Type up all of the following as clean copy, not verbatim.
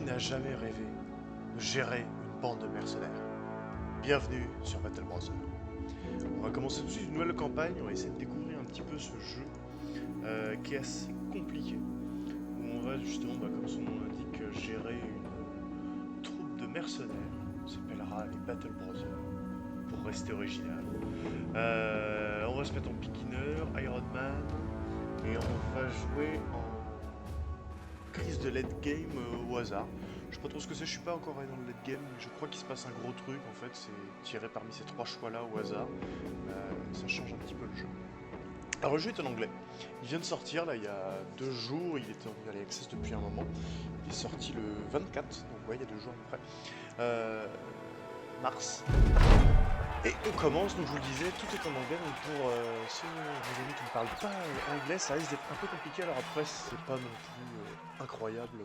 n'a jamais rêvé de gérer une bande de mercenaires? Bienvenue sur Battle Brother. On va commencer tout de suite une nouvelle campagne, on va essayer de découvrir un petit peu ce jeu qui est assez compliqué. Où on va justement, comme son nom l'indique, gérer une troupe de mercenaires. On s'appellera les Battle Brothers, pour rester original. On va se mettre en beginner, Iron Man, et on va jouer en crise de late game au hasard. Je sais pas trop ce que c'est, je suis pas encore allé dans le late game, mais je crois qu'il se passe un gros truc en fait, c'est tiré parmi ces trois choix là au hasard. Ça change un petit peu le jeu. Alors le jeu est en anglais, il vient de sortir là il y a 2 jours, il était en early access depuis un moment. Il est sorti le 24, donc ouais il y a 2 jours à peu près. Mars. Et on commence, donc je vous le disais, tout est en anglais, donc pour ceux des amis qui ne parlent pas anglais, ça risque d'être un peu compliqué. Alors après, c'est pas non plus incroyable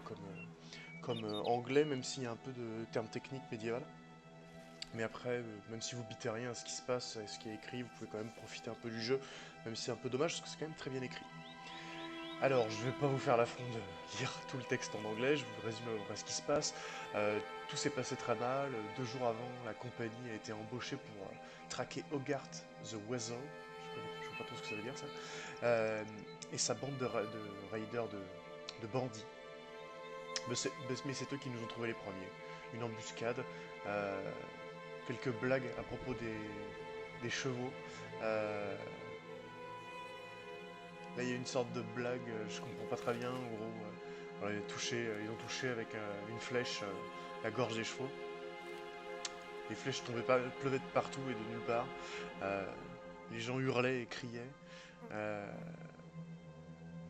comme anglais, même s'il y a un peu de termes techniques médiévaux. Mais après, même si vous bitez rien à ce qui se passe, à ce qui est écrit, vous pouvez quand même profiter un peu du jeu, même si c'est un peu dommage, parce que c'est quand même très bien écrit. Alors, je vais pas vous faire l'affront de lire tout le texte en anglais, je vous résume à peu près ce qui se passe. Tout s'est passé très mal. 2 jours avant, la compagnie a été embauchée pour traquer Hogarth the Weasel. Je sais pas trop ce que ça veut dire ça. Et sa bande de raiders, de bandits. Mais c'est eux qui nous ont trouvé les premiers. Une embuscade, quelques blagues à propos des chevaux. Là, il y a une sorte de blague, je comprends pas très bien. En gros, voilà, ils ont touché avec une flèche la gorge des chevaux. Les flèches pleuvaient de partout et de nulle part. Euh, les gens hurlaient et criaient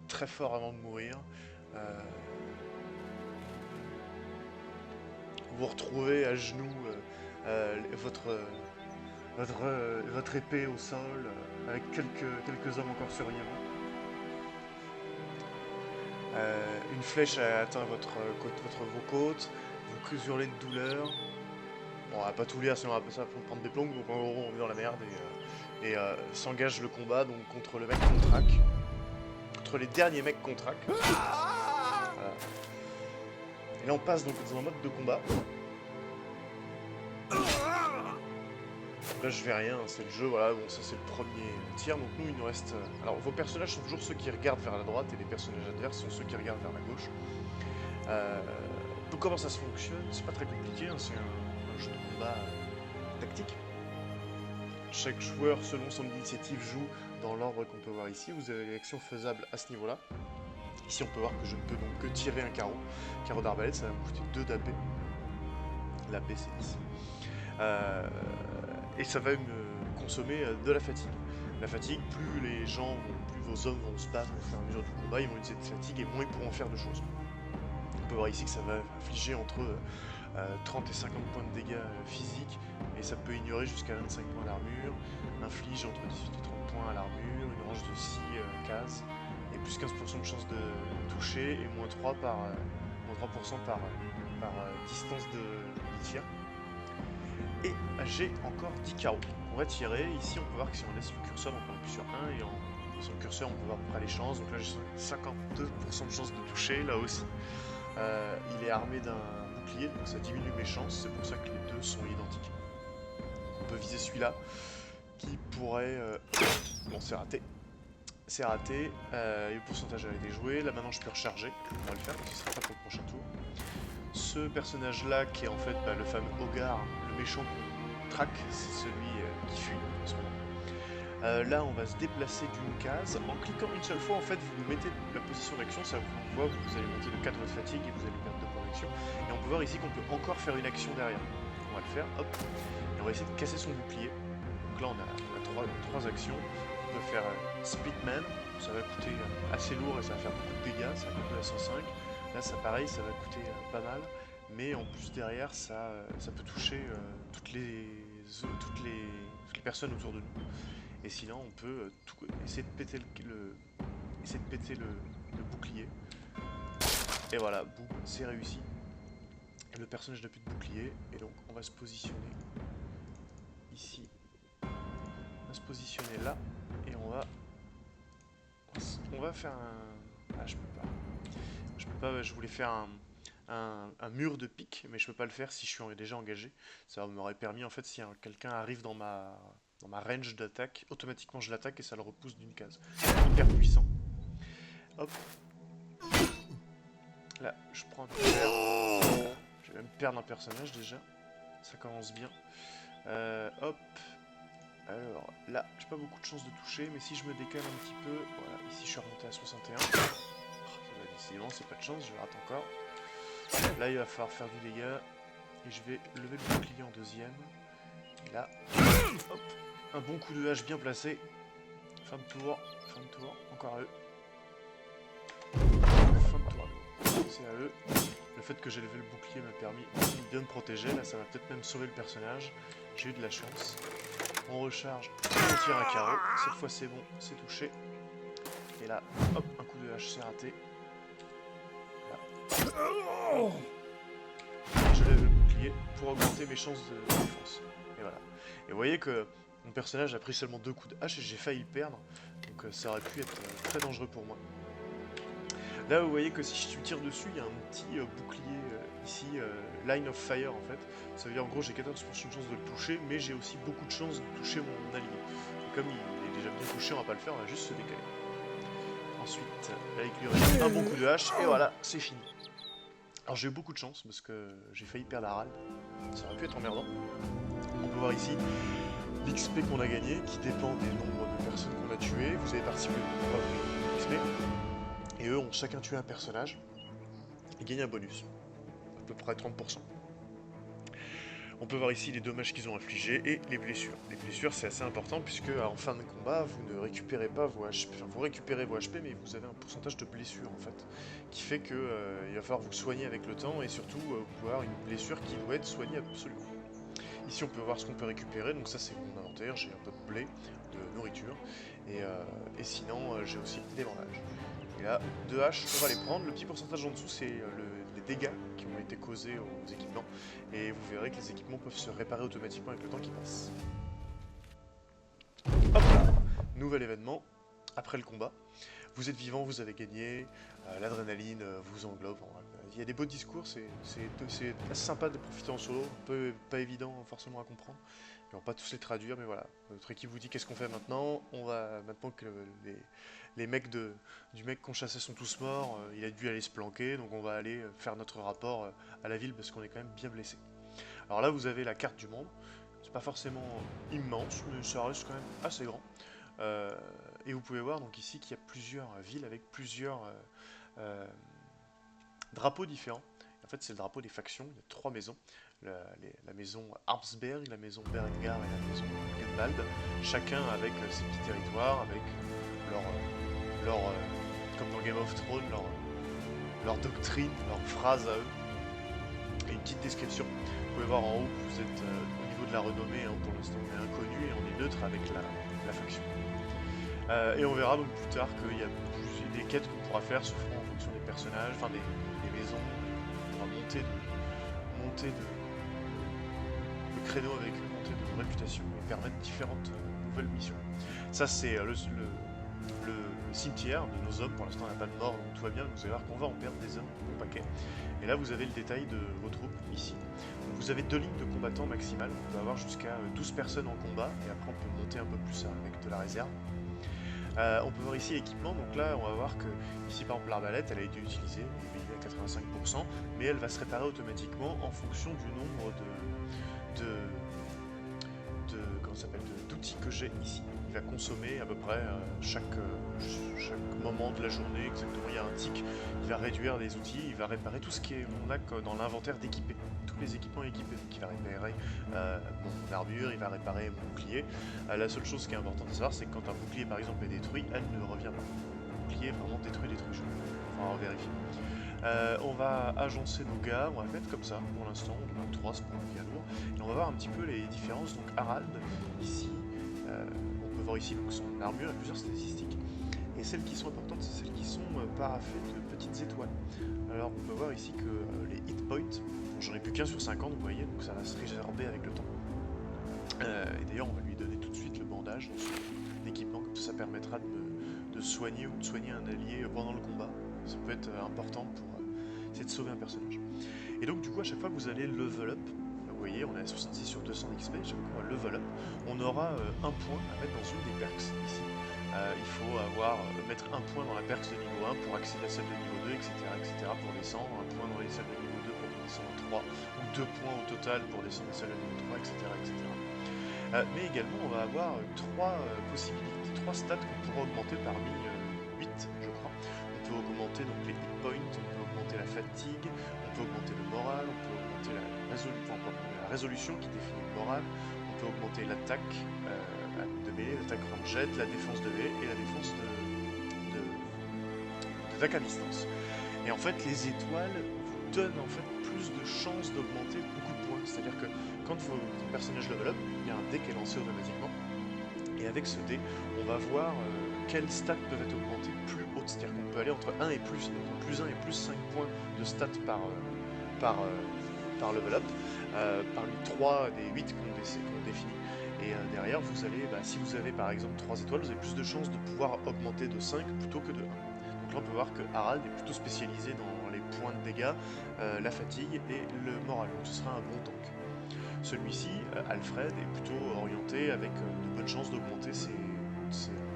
très fort avant de mourir. Euh, vous vous retrouvez à genoux, votre épée au sol, avec quelques hommes encore survivants. Une flèche a atteint vos côtes, vous hurlez de douleur. Bon, on va pas tout lire, sinon on va ça prendre des plombs, donc en gros on est dans la merde et s'engage le combat donc contre le mec qu'on traque. Contre les derniers mecs qu'on traque. Voilà. Et là on passe donc dans un mode de combat. Là je vais rien, c'est le jeu, voilà, bon ça c'est le premier tir, donc nous il nous reste... Alors vos personnages sont toujours ceux qui regardent vers la droite et les personnages adverses sont ceux qui regardent vers la gauche. Donc comment ça se fonctionne? C'est pas très compliqué, hein, c'est un jeu de combat tactique. Chaque joueur selon son initiative joue dans l'ordre qu'on peut voir ici, vous avez les actions faisables à ce niveau là. Ici on peut voir que je ne peux donc que tirer un carreau d'arbalète, ça va me coûter 2 d'AP. L'AP c'est ici. Et ça va me consommer de la fatigue. La fatigue, plus vos hommes vont se battre au fur et à mesure du combat, ils vont utiliser de fatigue et moins ils pourront faire de choses. On peut voir ici que ça va infliger entre 30 et 50 points de dégâts physiques, et ça peut ignorer jusqu'à 25 points d'armure, inflige entre 18 et 30 points à l'armure, une range de 6 cases, et plus 15% de chance de toucher, et moins 3% par distance de tir. Et j'ai encore 10 carreaux. On va tirer, ici on peut voir que si on laisse le curseur, donc on appuie sur 1 et sur le curseur on peut voir à peu près les chances, donc là j'ai 52% de chance de toucher, là aussi. Il est armé d'un bouclier, donc ça diminue mes chances, c'est pour ça que les deux sont identiques. On peut viser celui-là, qui pourrait... Bon c'est raté. C'est raté, et le pourcentage a été joué, là maintenant je peux recharger, on va le faire, ce sera pas pour le prochain tour. Ce personnage-là, qui est en fait le fameux Hogarth, le méchant qu'on traque, c'est celui qui fuit en ce moment. Là, on va se déplacer d'une case. En cliquant une seule fois, en fait, vous nous mettez la position d'action, ça vous voit que vous allez monter de 4 votre fatigue et vous allez perdre 2 points d'action. Et on peut voir ici qu'on peut encore faire une action derrière. Donc on va le faire, hop. Et on va essayer de casser son bouclier. Donc là, on a 3 actions. On peut faire Splitman, ça va coûter assez lourd et ça va faire beaucoup de dégâts, ça va coûter à 105. Là, ça pareil, ça va coûter pas mal, mais en plus derrière, ça peut toucher toutes les personnes autour de nous. Et sinon, on peut essayer de péter le bouclier. Et voilà, boum, c'est réussi. Et le personnage n'a plus de bouclier, et donc on va se positionner ici. On va se positionner là, et on va faire un... Ah, je peux pas. Je voulais faire un mur de pique, mais je peux pas le faire si je suis déjà engagé. Ça m'aurait permis, en fait, si quelqu'un arrive dans ma range d'attaque, automatiquement je l'attaque et ça le repousse d'une case. Hyper puissant. Hop, là, je prends un peu d'air. Je vais même perdre un personnage déjà. Ça commence bien. Hop. Alors là, j'ai pas beaucoup de chance de toucher, mais si je me décale un petit peu, voilà, ici je suis remonté à 61. Décidément, c'est pas de chance, je rate encore. Là, il va falloir faire du dégât. Et je vais lever le bouclier en deuxième. Et là, hop, un bon coup de hache bien placé. Fin de tour, encore à eux. Fin de tour, c'est à eux. Le fait que j'ai levé le bouclier m'a permis de me protéger. Là, ça va peut-être même sauver le personnage. J'ai eu de la chance. On recharge, on tire un carreau. Cette fois, c'est bon, c'est touché. Et là, hop, un coup de hache, c'est raté. Là. Je lève le bouclier pour augmenter mes chances de défense. Et voilà. Et vous voyez que mon personnage a pris seulement 2 coups de hache et j'ai failli le perdre. Donc ça aurait pu être très dangereux pour moi. Là vous voyez que si je tire dessus, il y a un petit bouclier ici, line of fire en fait. Ça veut dire en gros j'ai 14% de chance de le toucher, mais j'ai aussi beaucoup de chance de toucher mon allié. Et comme il est déjà bien touché, on va pas le faire, on va juste se décaler. Ensuite, là il lui reste un bon coup de hache, et voilà, c'est fini. Alors j'ai eu beaucoup de chance parce que j'ai failli perdre Harald. Ça aurait pu être emmerdant. On peut voir ici l'XP qu'on a gagné qui dépend des nombres de personnes qu'on a tuées. Vous avez participé au combat, vous avez l'XP. Et eux ont chacun tué un personnage et gagné un bonus. À peu près 30%. On peut voir ici les dommages qu'ils ont infligés et les blessures. Les blessures c'est assez important puisque en fin de combat vous ne récupérez pas vos HP, enfin vous récupérez vos HP mais vous avez un pourcentage de blessures en fait qui fait que il va falloir vous soigner avec le temps et surtout vous pouvez avoir une blessure qui doit être soignée absolument. Ici on peut voir ce qu'on peut récupérer, donc ça c'est mon inventaire, j'ai un peu de blé, de nourriture et sinon j'ai aussi des bandages. Et là, 2 haches, on va les prendre. Le petit pourcentage en dessous, c'est les dégâts qui ont été causés aux équipements. Et vous verrez que les équipements peuvent se réparer automatiquement avec le temps qui passe. Hop là, nouvel événement, après le combat. Vous êtes vivant, vous avez gagné, l'adrénaline vous englobe. Il y a des beaux discours, c'est assez sympa de profiter en solo, un peu pas évident forcément à comprendre. On va pas tous les traduire, mais voilà. Notre équipe vous dit qu'est-ce qu'on fait maintenant. On va, maintenant que les mecs du mec qu'on chassait sont tous morts, il a dû aller se planquer, donc on va aller faire notre rapport à la ville parce qu'on est quand même bien blessé. Alors là, vous avez la carte du monde. C'est pas forcément immense, mais ça reste quand même assez grand. Et vous pouvez voir donc ici qu'il y a plusieurs villes avec plusieurs drapeaux différents. En fait, c'est le drapeau des factions. Il y a 3 maisons. La maison Arpsberg, la maison Berengar et la maison Gunvald, chacun avec ses petits territoires, avec comme dans Game of Thrones, leur doctrine, leurs phrases à eux, et une petite description. Vous pouvez voir en haut que vous êtes au niveau de la renommée, hein, pour l'instant on est inconnu et on est neutre avec la faction. Et on verra donc plus tard qu'il y a des quêtes qu'on pourra faire se feront en fonction des personnages, enfin des maisons, on va monter de créneaux avec eux, monter de réputation et permettre différentes nouvelles missions. Ça c'est le cimetière de nos hommes, pour l'instant on n'a pas de mort donc tout va bien, vous allez voir qu'on va en perdre des hommes au paquet. Et là vous avez le détail de vos troupes ici. Donc, vous avez 2 lignes de combattants maximales, on peut avoir jusqu'à 12 personnes en combat et après on peut monter un peu plus avec de la réserve. On peut voir ici l'équipement, donc là on va voir que ici par exemple l'arbalète elle a été utilisée, elle est à 85%, mais elle va se réparer automatiquement en fonction du nombre d'outils que j'ai ici. Il va consommer à peu près chaque moment de la journée, exactement, il y a un tic, il va réduire les outils, il va réparer tout ce qu'on a dans l'inventaire d'équipés, tous les équipements équipés, donc il va réparer mon armure, il va réparer mon bouclier. La seule chose qui est importante à savoir, c'est que quand un bouclier par exemple est détruit, elle ne revient pas. Le bouclier est vraiment détruit, on va vérifier. On va agencer nos gars, on va mettre comme ça pour l'instant, on a 3 spawns bien lourds, et on va voir un petit peu les différences. Donc Harald, ici, on peut voir ici donc, son armure et plusieurs statistiques, et celles qui sont importantes, c'est celles qui sont paraffées de petites étoiles. Alors on peut voir ici que les hit points, j'en ai plus qu'un sur 50, vous voyez, donc ça va se résorber avec le temps. Et d'ailleurs on va lui donner tout de suite le bandage dans son équipement, comme ça permettra de soigner ou de soigner un allié pendant le combat. Ça peut être important pour... essayer de sauver un personnage. Et donc du coup à chaque fois que vous allez level up, vous voyez on est à 66 sur 200 d'XP, chaque fois qu'on va level up, on aura un point à mettre dans une des perks ici. Il faut mettre un point dans la perks de niveau 1 pour accéder à celle de niveau 2, etc. pour descendre, un point dans les salles de niveau 2 pour descendre à 3, ou 2 points au total pour descendre à celle de niveau 3, etc. Mais également on va avoir trois possibilités, trois stats qu'on pourra augmenter parmi 8 je crois. On peut augmenter donc les hit points, on peut augmenter la fatigue, on peut augmenter le moral, on peut augmenter la résolution qui définit le moral, on peut augmenter l'attaque de mêlée, l'attaque ranged, la défense de mêlée et la défense d'attaque à distance. Et en fait les étoiles vous donnent en fait plus de chances d'augmenter beaucoup de points. C'est-à-dire que quand votre personnage level up, il y a un dé qui est lancé automatiquement. Et avec ce dé, on va voir quelles stats peuvent être augmentées plus hautes. C'est-à-dire qu'on peut aller entre 1 et plus, donc plus 1 et plus 5 points de stats par level up, parmi 3 des 8 qu'on définit. Et derrière, vous allez, si vous avez par exemple 3 étoiles, vous avez plus de chances de pouvoir augmenter de 5 plutôt que de 1. Donc là, on peut voir que Harald est plutôt spécialisé dans les points de dégâts, la fatigue et le moral. Donc ce sera un bon tank. Celui-ci, Alfred, est plutôt orienté avec de bonnes chances d'augmenter ses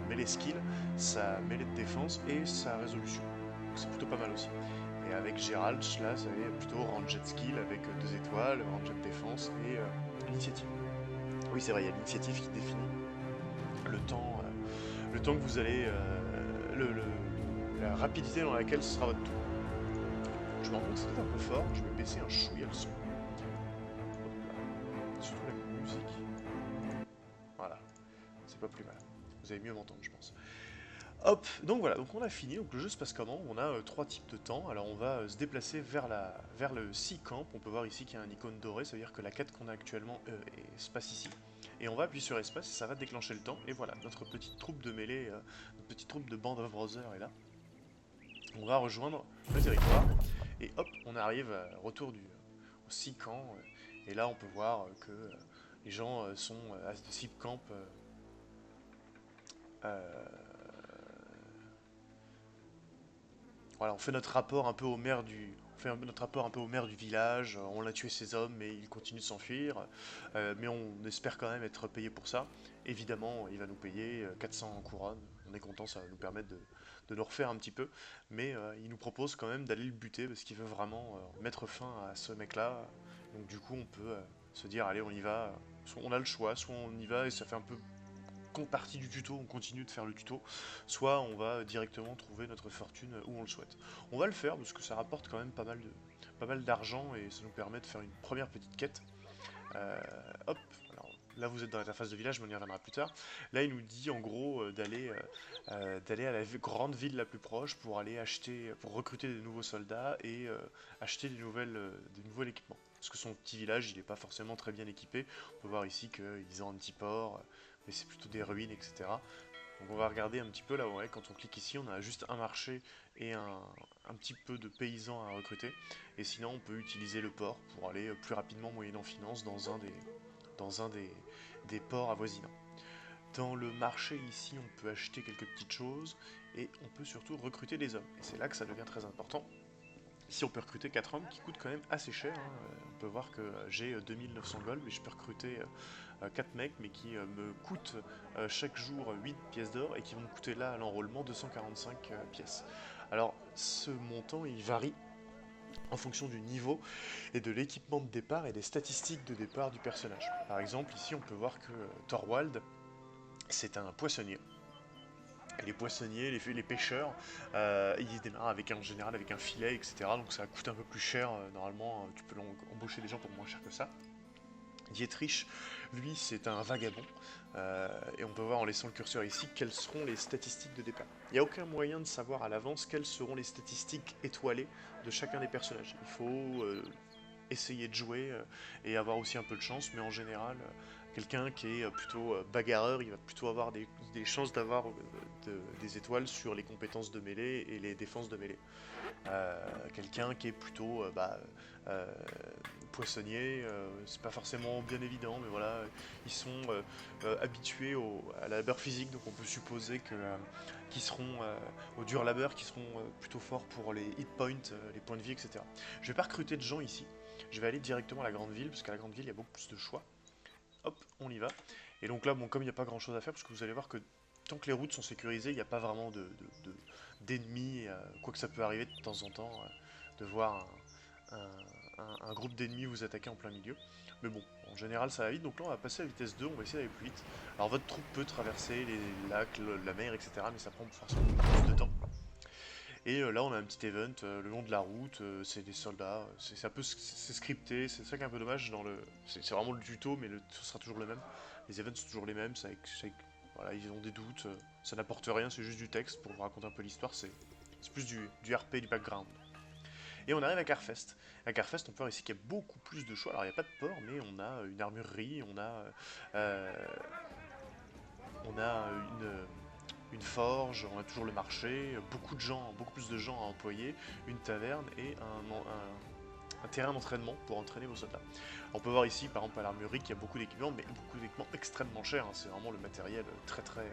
melee skills, sa mêlée de défense et sa résolution. Donc c'est plutôt pas mal aussi. Et avec Gérald, là, ça va être plutôt ranged skill avec 2 étoiles, ranged défense et l'initiative. Oui, c'est vrai, il y a l'initiative qui définit le temps que vous allez... la rapidité dans laquelle ce sera votre tour. Je me rends compte que c'est peut-être un peu fort, je vais baisser un chouïa le son. Surtout la musique. Voilà, c'est pas plus mal. Vous allez mieux m'entendre, je pense. Hop, donc voilà, donc on a fini. Donc le jeu se passe comment? On a 3 types de temps. Alors on va se déplacer vers le Sea Camp. On peut voir ici qu'il y a un icône doré, ça veut dire que la quête qu'on a actuellement se passe ici. Et on va appuyer sur espace et ça va déclencher le temps. Et voilà, notre petite troupe de mêlée, notre petite troupe de Band of Brothers est là. On va rejoindre le territoire. Et hop, on arrive retour au Sea Camp. Et là on peut voir que les gens sont à ce Sea Camp. Voilà, on fait notre rapport un peu au maire du, village. On a tué ses hommes, mais il continue de s'enfuir. Mais on espère quand même être payé pour ça. Évidemment, il va nous payer 400 couronnes. On est content, ça va nous permettre de nous refaire un petit peu. Mais il nous propose quand même d'aller le buter parce qu'il veut vraiment mettre fin à ce mec-là. Donc du coup, on peut se dire, allez, on y va. Soit on a le choix, soit on y va et ça fait un peu partie du tuto, on continue de faire le tuto, soit on va directement trouver notre fortune où on le souhaite. On va le faire parce que ça rapporte quand même pas mal d'argent et ça nous permet de faire une première petite quête. Hop, alors là vous êtes dans l'interface de village, mais on y reviendra plus tard. Là il nous dit en gros d'aller à la grande ville la plus proche pour aller acheter, pour recruter des nouveaux soldats et acheter des nouveaux équipements. Parce que son petit village il n'est pas forcément très bien équipé. On peut voir ici qu'ils ont un petit port, mais c'est plutôt des ruines, etc. Donc on va regarder un petit peu là, ouais, quand on clique ici, on a juste un marché et un petit peu de paysans à recruter. Et sinon, on peut utiliser le port pour aller plus rapidement, moyennant finance, dans un des ports avoisinants. Dans le marché ici, on peut acheter quelques petites choses et on peut surtout recruter des hommes. Et c'est là que ça devient très important. Ici, on peut recruter 4 hommes qui coûtent quand même assez cher. On peut voir que j'ai 2900 gold, mais je peux recruter 4 mecs, mais qui me coûtent chaque jour 8 pièces d'or et qui vont me coûter là à l'enrôlement 245 pièces. Alors, ce montant, il varie en fonction du niveau et de l'équipement de départ et des statistiques de départ du personnage. Par exemple, ici, on peut voir que Thorwald, c'est un poissonnier. Et les poissonniers, les pêcheurs, ils démarrent en général avec un filet, etc. Donc ça coûte un peu plus cher. Normalement, tu peux embaucher des gens pour moins cher que ça. Dietrich, lui, c'est un vagabond. Et on peut voir en laissant le curseur ici quelles seront les statistiques de départ. Il n'y a aucun moyen de savoir à l'avance quelles seront les statistiques étoilées de chacun des personnages. Il faut essayer de jouer et avoir aussi un peu de chance, mais en général, Quelqu'un qui est plutôt bagarreur, il va plutôt avoir des chances d'avoir des étoiles sur les compétences de mêlée et les défenses de mêlée. Quelqu'un qui est plutôt euh, poissonnier, c'est pas forcément bien évident, mais voilà, ils sont habitués à la labeur physique, donc on peut supposer que qu'ils seront au dur labeur, qui seront plutôt forts pour les hit points, les points de vie, etc. Je vais pas recruter de gens ici, je vais aller directement à la grande ville, parce qu'à la grande ville il y a beaucoup plus de choix. Hop, on y va. Et donc là, bon, comme il n'y a pas grand chose à faire, parce que vous allez voir que tant que les routes sont sécurisées, il n'y a pas vraiment d'ennemis, quoique ça peut arriver de temps en temps de voir un groupe d'ennemis vous attaquer en plein milieu. Mais bon, en général ça va vite, donc là on va passer à vitesse 2, on va essayer d'aller plus vite. Alors votre troupe peut traverser les lacs, la mer, etc. Mais ça prend forcément plus de temps. Et là on a un petit event le long de la route, c'est des soldats, c'est un peu c'est scripté, c'est ça qui est un peu dommage dans le. C'est vraiment le tuto, mais ce sera toujours le même. Les events sont toujours les mêmes, voilà, ils ont des doutes, ça n'apporte rien, c'est juste du texte pour vous raconter un peu l'histoire, c'est plus du RP, du background. Et on arrive à Carfest. À Carfest, on peut voir ici qu'il y a beaucoup plus de choix. Alors, il n'y a pas de port, mais on a une armurerie, euh, on a une forge, on a toujours le marché, beaucoup de gens, beaucoup plus de gens à employer, une taverne et un terrain d'entraînement pour entraîner vos soldats. On peut voir ici, par exemple, à l'armurerie qu'il y a beaucoup d'équipements, mais beaucoup d'équipements extrêmement chers. Hein. C'est vraiment le matériel très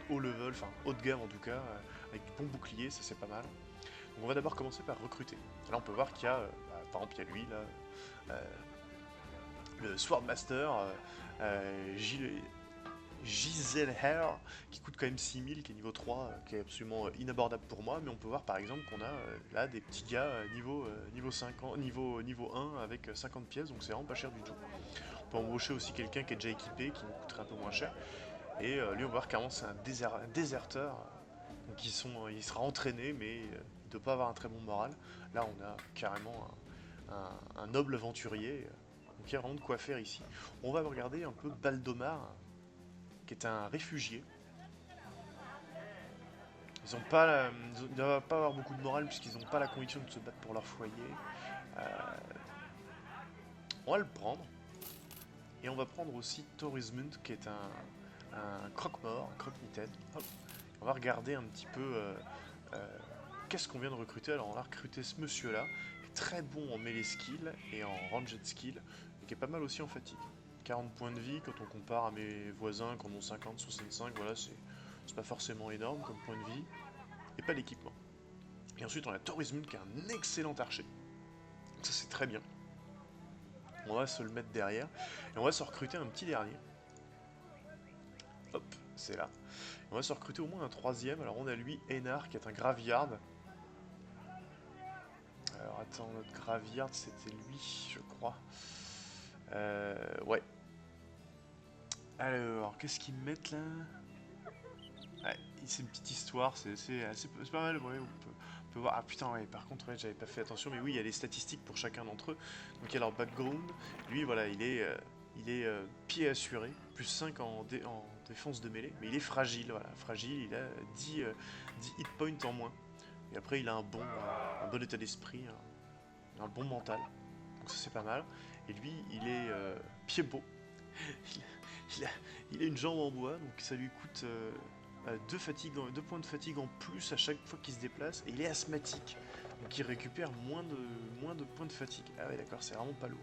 haut level, enfin haut de gamme en tout cas, avec du bon bouclier, ça c'est pas mal. Donc on va d'abord commencer par recruter. Là on peut voir qu'il y a, par exemple il y a lui là, euh, le Swordmaster, Giselher, qui coûte quand même 6000, qui est niveau 3, qui est absolument inabordable pour moi, mais on peut voir par exemple qu'on a là des petits gars niveau 50, niveau 1 avec 50 pièces, donc c'est vraiment pas cher du tout. On peut embaucher aussi quelqu'un qui est déjà équipé, qui nous coûterait un peu moins cher, et lui on va voir carrément c'est un déserteur, donc il sera entraîné, mais il ne doit pas avoir un très bon moral. Là on a carrément un noble aventurier, donc il y a vraiment de quoi faire ici. On va regarder un peu Baldomar, qui est un réfugié. Ils ne doivent pas avoir beaucoup de morale puisqu'ils n'ont pas la conviction de se battre pour leur foyer. Euh, on va le prendre. Et on va prendre aussi Thorismund qui est un croque-mort, un croque-mitaine. On va regarder un petit peu qu'est-ce qu'on vient de recruter. Alors on va recruter ce monsieur-là, qui est très bon en melee skill et en ranged skill, et qui est pas mal aussi en fatigue. 40 points de vie quand on compare à mes voisins qui en ont 50, 65, voilà, c'est pas forcément énorme comme point de vie, et pas l'équipement. Et ensuite on a Thorismund qui est un excellent archer. Donc ça c'est très bien. On va se le mettre derrière, et on va se recruter un petit dernier. Hop, c'est là. On va se recruter au moins un troisième. Alors on a lui, Einar, qui est un Graveyard. Alors attends, notre Graveyard, c'était lui, je crois. Ouais. Alors, qu'est-ce qu'ils mettent là? Ouais, c'est une petite histoire, c'est pas mal, ouais, on peut voir. Ah putain, ouais, par contre, ouais, j'avais pas fait attention, mais oui, il y a les statistiques pour chacun d'entre eux. Donc il y a leur background. Lui, voilà, il est pied assuré, plus 5 en défense de mêlée, mais il est fragile, voilà, fragile, il a 10 hit points en moins. Et après, il a un bon état d'esprit, un bon mental, donc ça c'est pas mal. Et lui, il est pied beau, il, a, il a une jambe en bois, donc ça lui coûte 2 points de fatigue en plus à chaque fois qu'il se déplace, et il est asthmatique, donc il récupère moins de points de fatigue. Ah ouais d'accord, c'est vraiment pas lourd.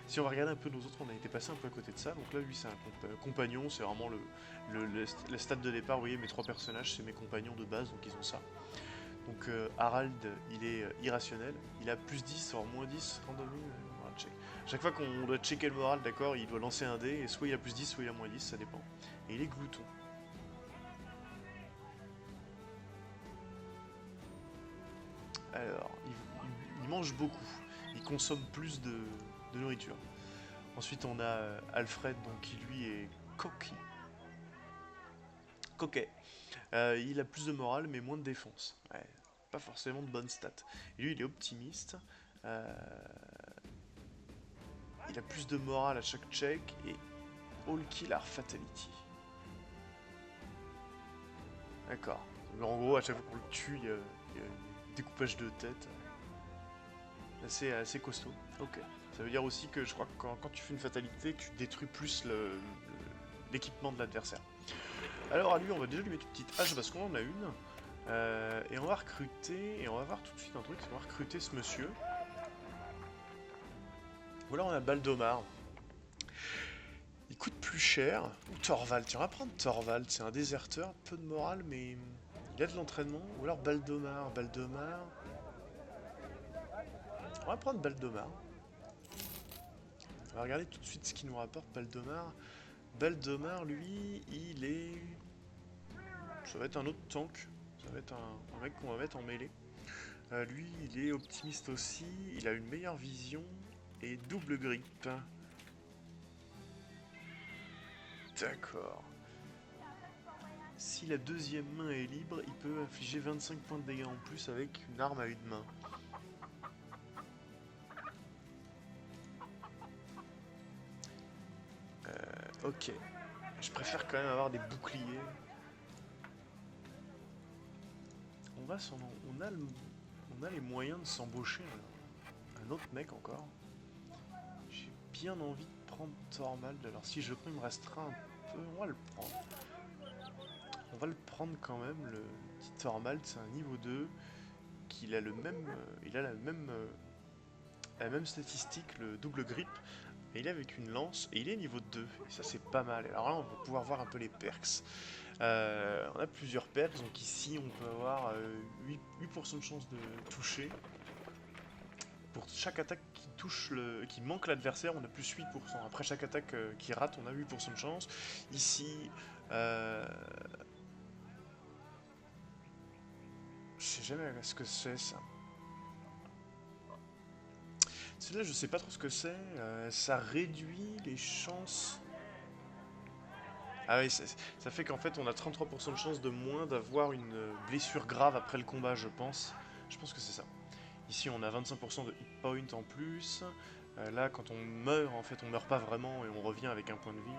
Si on va regarder un peu nos autres, on a été passé un peu à côté de ça, donc là lui c'est un compagnon, c'est vraiment le stade de départ, vous voyez mes 3 personnages c'est mes compagnons de base, donc ils ont ça. Donc Harald, il est irrationnel, il a plus 10 or moins 10 randomly, on va check. Chaque fois qu'on doit checker le moral, d'accord, il doit lancer un dé, et soit il a plus 10, soit il a moins 10, ça dépend. Et il est glouton. Alors, il mange beaucoup, il consomme plus de nourriture. Ensuite on a Alfred, donc qui lui est coquet. Il a plus de morale mais moins de défense. Ouais, pas forcément de bonnes stats. Et lui il est optimiste. Euh, il a plus de morale à chaque check et all kill are fatality. D'accord. En gros à chaque fois qu'on le tue il y a un découpage de tête. assez costaud. Ok. Ça veut dire aussi que je crois que quand tu fais une fatalité, tu détruis plus l'équipement de l'adversaire. Alors à lui, on va déjà lui mettre une petite hache parce qu'on en a une. Et on va recruter, et on va voir tout de suite un truc, on va recruter ce monsieur. Ou alors on a Baldomar. Il coûte plus cher. Ou Thorvald, tiens on va prendre Thorvald, c'est un déserteur, peu de morale mais il a de l'entraînement. Ou alors Baldomar, On va prendre Baldomar. On va regarder tout de suite ce qu'il nous rapporte Baldomar. Baldomar, lui, il est... Ça va être un autre tank. Ça va être un mec qu'on va mettre en mêlée. Lui, il est optimiste aussi. Il a une meilleure vision et double grippe. D'accord. Si la deuxième main est libre, il peut infliger 25 points de dégâts en plus avec une arme à une main. Ok. Je préfère quand même avoir des boucliers. On a les moyens de s'embaucher un autre mec encore. J'ai bien envie de prendre Thorvald. Alors si je prends, il me restera un peu. On va le prendre. On va le prendre quand même, le petit Thorvald, c'est un niveau 2. Qu'il a le même. Il a la même statistique, le double grip. Et il est avec une lance et il est niveau 2. Et ça c'est pas mal. Alors là on va pouvoir voir un peu les perks. On a plusieurs perks, donc ici on peut avoir 8% de chance de toucher. Pour chaque attaque qui manque l'adversaire, on a plus 8%. Après chaque attaque qui rate, on a 8% de chance. Ici, je sais jamais ce que c'est ça. Celui-là, je sais pas trop ce que c'est. Ça réduit les chances. Ah oui, ça fait qu'en fait, on a 33% de chance de moins d'avoir une blessure grave après le combat, je pense. Je pense que c'est ça. Ici, on a 25% de hit point en plus. Là, quand on meurt, en fait, on meurt pas vraiment et on revient avec un point de vie.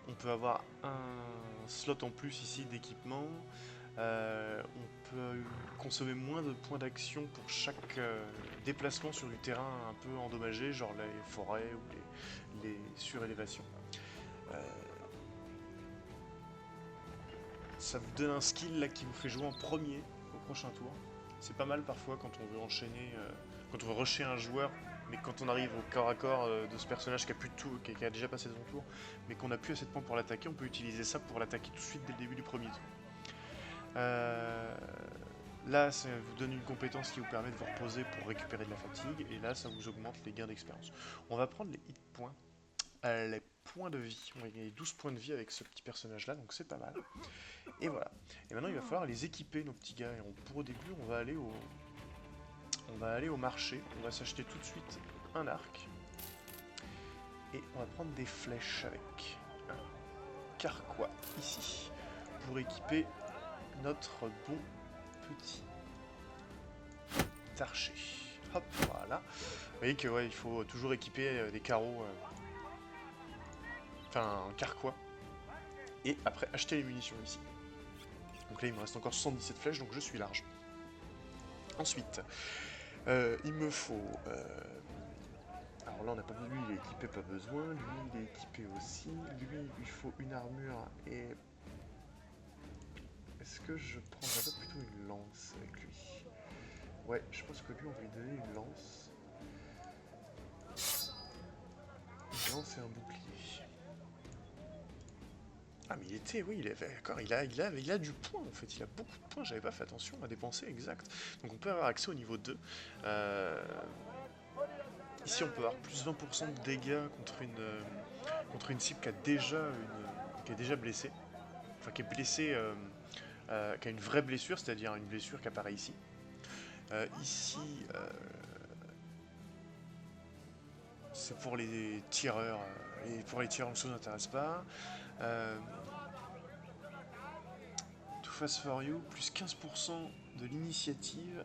On peut avoir un slot en plus ici d'équipement. On peut consommer moins de points d'action pour chaque déplacement sur du terrain un peu endommagé, genre les forêts ou les surélévations. Ça vous donne un skill là qui vous fait jouer en premier au prochain tour. C'est pas mal parfois quand on veut enchaîner, quand on veut rusher un joueur, mais quand on arrive au corps à corps de ce personnage qui a plus de tout, qui a déjà passé son tour, mais qu'on a plus assez de points pour l'attaquer, on peut utiliser ça pour l'attaquer tout de suite dès le début du premier tour. Là, ça vous donne une compétence qui vous permet de vous reposer pour récupérer de la fatigue, et là, ça vous augmente les gains d'expérience. On va prendre les hit points, les points de vie. On va gagner 12 points de vie avec ce petit personnage-là, donc c'est pas mal. Et voilà. Et maintenant, il va falloir les équiper, nos petits gars. Et pour au début, on va aller au marché. On va s'acheter tout de suite un arc. Et on va prendre des flèches avec un carquois ici. Pour équiper notre bon petit archer. Hop, voilà. Vous voyez que ouais, il faut toujours équiper des carreaux. Enfin, un carquois. Et après, acheter les munitions ici. Donc là, il me reste encore 117 flèches, donc je suis large. Ensuite, il me faut... alors là, on n'a pas vu, lui, il est équipé, pas besoin. Lui, il est équipé aussi. Lui, il lui faut une armure et... Est-ce que je prendrais pas plutôt une lance avec lui? Ouais, je pense que lui, on va lui donner une lance. Une lance et un bouclier. Ah mais il était, oui, il avait, d'accord, il a du point en fait, il a beaucoup de points, j'avais pas fait attention à dépenser, exact. Donc on peut avoir accès au niveau 2. Ici on peut avoir plus 20% de dégâts contre une cible qui a déjà blessé. Enfin qui est blessée, qui a une vraie blessure, c'est-à-dire une blessure qui apparaît ici. Ici, c'est pour les tireurs, et pour les tireurs, ça ne nous intéresse pas. To Fast For You, plus 15% de l'initiative.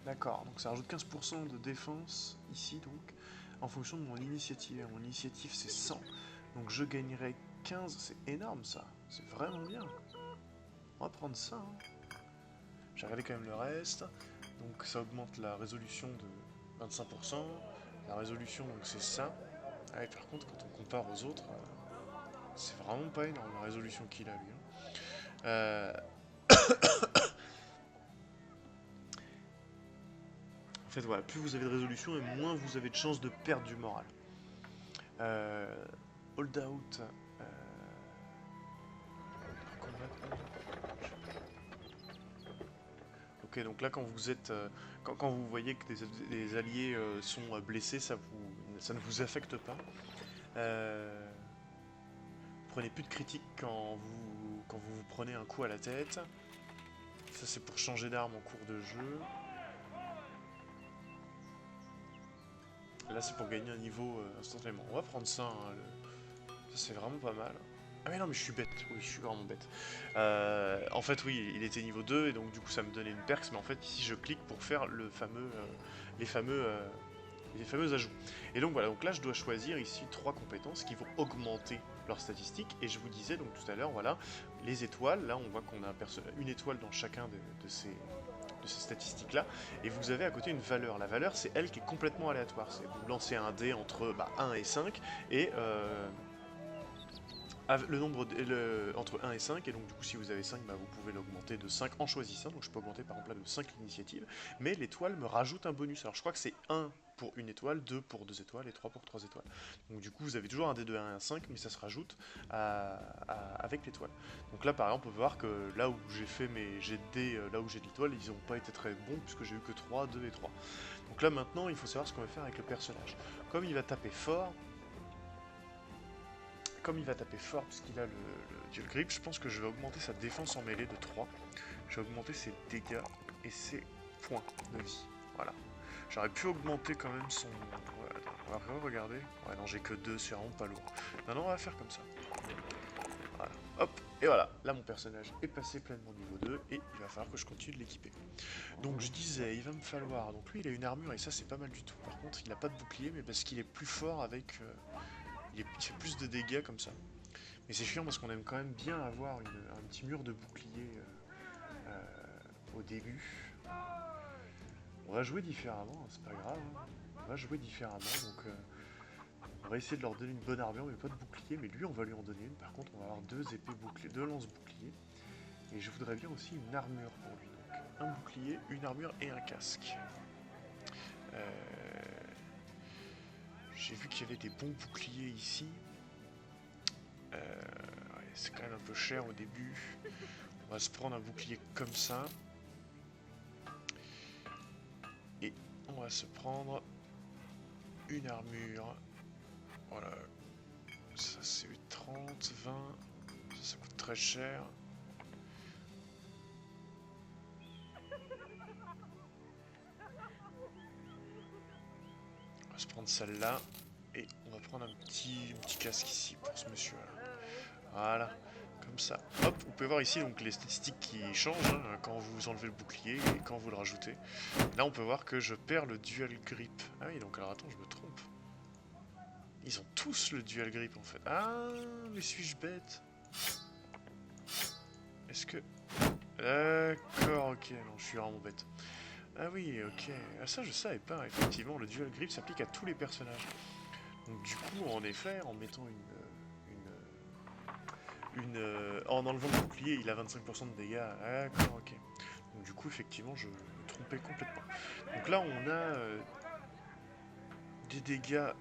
D'accord, donc ça rajoute 15% de défense ici, donc, en fonction de mon initiative. Mon initiative, c'est 100. Donc je gagnerai 15, c'est énorme ça. C'est vraiment bien. On va prendre ça. Hein. J'ai regardé quand même le reste. Donc ça augmente la résolution de 25%. La résolution, donc c'est ça. Ah, et par contre, quand on compare aux autres, c'est vraiment pas énorme la résolution qu'il a, lui. En fait, voilà, plus vous avez de résolution et moins vous avez de chances de perdre du moral. Hold out. Ok, donc là, quand vous êtes, quand vous voyez que des alliés sont blessés, ça ne vous affecte pas. Prenez plus de critiques quand vous prenez un coup à la tête. Ça, c'est pour changer d'arme en cours de jeu. Là, c'est pour gagner un niveau instantanément. On va prendre ça, hein, ça c'est vraiment pas mal. Ah mais non, mais je suis bête, oui, je suis vraiment bête. En fait, oui, il était niveau 2, et donc du coup ça me donnait une perks, mais en fait ici je clique pour faire les fameux ajouts. Et donc voilà, donc là je dois choisir ici 3 compétences qui vont augmenter leurs statistiques, et je vous disais donc tout à l'heure, voilà, les étoiles, là on voit qu'on a une étoile dans chacun de ces statistiques-là, et vous avez à côté une valeur. La valeur, c'est elle qui est complètement aléatoire. C'est vous lancez un dé entre 1 et 5, et le nombre entre 1 et 5, et donc du coup si vous avez 5, vous pouvez l'augmenter de 5 en choisissant. Donc je peux augmenter par exemple là de 5 l'initiative, mais l'étoile me rajoute un bonus. Alors je crois que c'est 1 pour une étoile, 2 pour 2 étoiles et 3 pour 3 étoiles. Donc du coup vous avez toujours un dé de 1 et un 5, mais ça se rajoute avec l'étoile. Donc là par exemple on peut voir que là où j'ai fait mes jets de dés, là où j'ai de l'étoile, ils n'ont pas été très bons puisque j'ai eu que 3, 2 et 3. Donc là maintenant il faut savoir ce qu'on va faire avec le personnage. Comme il va taper fort, puisqu'il a le dual grip, je pense que je vais augmenter sa défense en mêlée de 3. Je vais augmenter ses dégâts et ses points de vie. Voilà. J'aurais pu augmenter quand même son... Ouais, on va regarder. Ouais, non, j'ai que 2, c'est vraiment pas lourd. Non, on va faire comme ça. Voilà. Hop, et voilà. Là, mon personnage est passé pleinement niveau 2, et il va falloir que je continue de l'équiper. Donc, je disais, il va me falloir... Donc lui, il a une armure, et ça, c'est pas mal du tout. Par contre, il n'a pas de bouclier, mais parce qu'il est plus fort avec... il fait plus de dégâts comme ça. Mais c'est chiant parce qu'on aime quand même bien avoir un petit mur de bouclier au début. On va jouer différemment, hein, c'est pas grave. Hein. On va jouer différemment, donc on va essayer de leur donner une bonne armure, mais pas de bouclier. Mais lui, on va lui en donner une. Par contre, on va avoir 2 épées boucliers, 2 lances boucliers. Et je voudrais bien aussi une armure pour lui. Donc un bouclier, une armure et un casque. J'ai vu qu'il y avait des bons boucliers ici. Ouais, c'est quand même un peu cher au début. On va se prendre un bouclier comme ça. Et on va se prendre une armure. Voilà. Ça c'est 30, 20. Ça coûte très cher. On va se prendre celle-là. Et on va prendre un petit casque ici pour ce monsieur-là. Voilà. Comme ça. Hop, vous pouvez voir ici donc les statistiques qui changent hein, quand vous enlevez le bouclier et quand vous le rajoutez. Là on peut voir que je perds le dual grip. Ah oui, donc alors attends, je me trompe. Ils ont tous le dual grip en fait. Ah, mais suis-je bête? Est-ce que... D'accord, ok, non, je suis vraiment bête. Ah oui, ok. Ah ça je savais pas, effectivement, le dual grip s'applique à tous les personnages. Donc du coup, en effet, en mettant en enlevant le bouclier, il a 25% de dégâts. D'accord, ok. Donc du coup, effectivement, je me trompais complètement. Donc là, on a des dégâts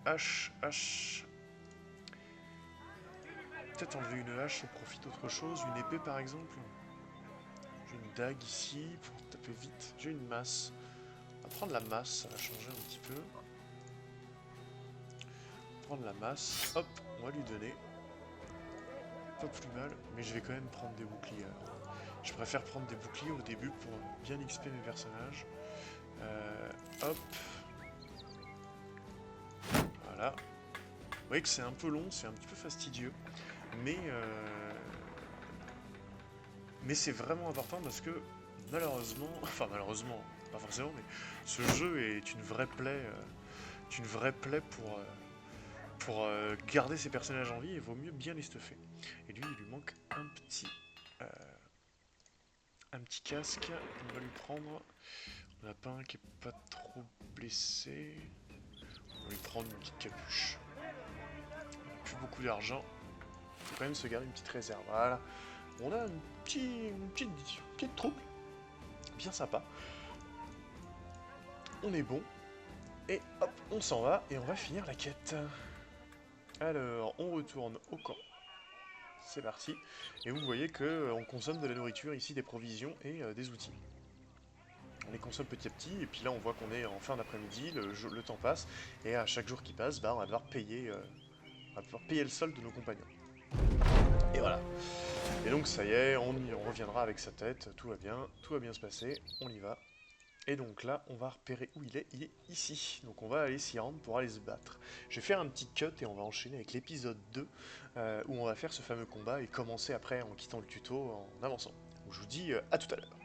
H. Peut-être enlever une hache au profit d'autre chose. Une épée, par exemple. J'ai une dague ici pour taper vite. J'ai une masse. On va prendre la masse, ça va changer un petit peu. Prendre la masse. Hop, on va lui donner. Pas plus mal, mais je vais quand même prendre des boucliers. Je préfère prendre des boucliers au début pour bien XP mes personnages. Hop. Voilà. Vous voyez que c'est un peu long, c'est un petit peu fastidieux. Mais c'est vraiment important parce que malheureusement, enfin malheureusement, pas forcément, mais ce jeu est une vraie plaie pour garder ses personnages en vie, et il vaut mieux bien les stuffer. Et lui, il lui manque un un petit casque, on va lui prendre. On n'a pas un qui est pas trop blessé. On va lui prendre une petite capuche. On n'a plus beaucoup d'argent. Il faut quand même se garder une petite réserve. Voilà. On a une petite troupe. Bien sympa. On est bon. Et hop, on s'en va et on va finir la quête. Alors, on retourne au camp. C'est parti. Et vous voyez que on consomme de la nourriture ici, des provisions et des outils. On les consomme petit à petit, et puis là on voit qu'on est en fin d'après-midi, le temps passe, et à chaque jour qui passe, bah, on va devoir payer, le solde de nos compagnons. Et voilà. Et donc ça y est, on reviendra avec sa tête, tout va bien se passer, on y va. Et donc là, on va repérer où il est ici. Donc on va aller s'y rendre pour aller se battre. Je vais faire un petit cut et on va enchaîner avec l'épisode 2, où on va faire ce fameux combat et commencer après en quittant le tuto en avançant. Donc je vous dis à tout à l'heure.